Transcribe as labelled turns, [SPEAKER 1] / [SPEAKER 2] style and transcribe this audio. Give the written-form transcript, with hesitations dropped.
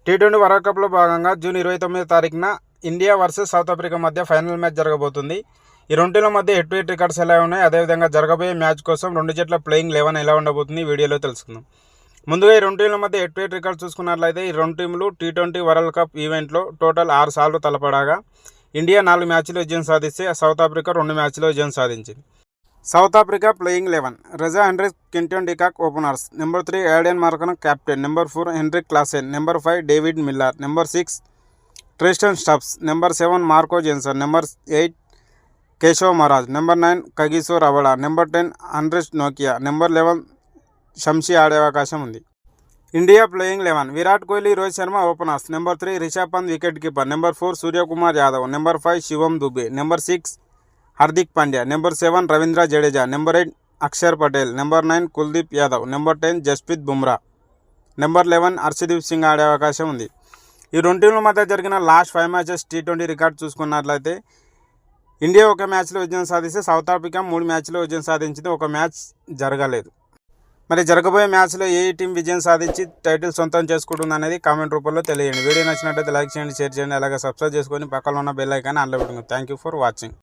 [SPEAKER 1] T20 world కప్లో భాగంగా June 29 తారీఖున ఇండియా వర్సెస్ సౌత్ ఆఫ్రికా మధ్య ఫైనల్ మ్యాచ్ జరగబోతుంది. ఈ రెండు టీంల మధ్య హెడ్ టు హెడ్ రికార్డ్స్ ఎలా ఉన్నాయి, అదేవిధంగా జరగబోయే మ్యాచ్ కోసం రెండు జట్ల ప్లేయింగ్ 11 ఎలా ఉండబోతుంది వీడియోలో తెలుసుకుందాం. ముందుగా ఈ రెండు టీంల మధ్య హెడ్ టు హెడ్ రికార్డ్ చూసుకున్నట్లయితే ఈ రెండు టీంలు టీ20 వరల్డ్ కప్ ఈవెంట్లో టోటల్ 6 సార్లు తలపడగా ఇండియా 4 మ్యాచ్లో విజయం సాధిస్తే సౌత్ ఆఫ్రికా 2 మ్యాచ్లో విజయం సాధించింది. South Africa playing 11: Reeza Hendricks, Quinton de Kock openers, number 3 Aiden Markram captain, number 4 Heinrich Klaasen, number 5 David Miller, number 6 Tristan Stubbs, number 7 Marco Jansen, number 8 Keshav Maharaj, number 9 Kagiso Rabada, number 10 Anrich నోకియా, number 11 Shamsi ఆడే అవకాశం ఉంది. India playing 11: Virat Kohli, Rohit Sharma openers, number 3 Rishabh Pant wicket keeper, number 4 Suryakumar Yadav, number 5 Shivam Dube, number 6 Hardik Pandya, number 7 Ravindra Jadeja, number 8 Axar Patel, number 9 Kuldeep Yadav, number 10 Jasprit Bumrah, number 11 Arshdeep Singh ఆడే అవకాశం ఉంది. ఈ రెండు టీంల మధ్య జరిగిన లాస్ట్ 5 మ్యాచెస్ టీ20 రికార్డ్ చూసుకున్నట్లయితే ఇండియా ఒక మ్యాచ్లో విజయం సాధిస్తే సౌత్ ఆఫ్రికా 3 మ్యాచ్లో విజయం సాధించింది, ఒక మ్యాచ్ జరగలేదు. మరి జరగబోయే మ్యాచ్లో ఏ టీం విజయం సాధించి టైటిల్ సొంతం చేసుకుంటుంది అనేది కామెంట్ రూపంలో తెలియండి. వీడియో నచ్చినట్లయితే లైక్ చేయండి, షేర్ చేయండి, అలాగే సబ్స్క్రైబ్ చేసుకొని పక్కన ఉన్న బెల్ ఐకాన్ ఆన్లో పెట్టుకోండి. Thank you for watching.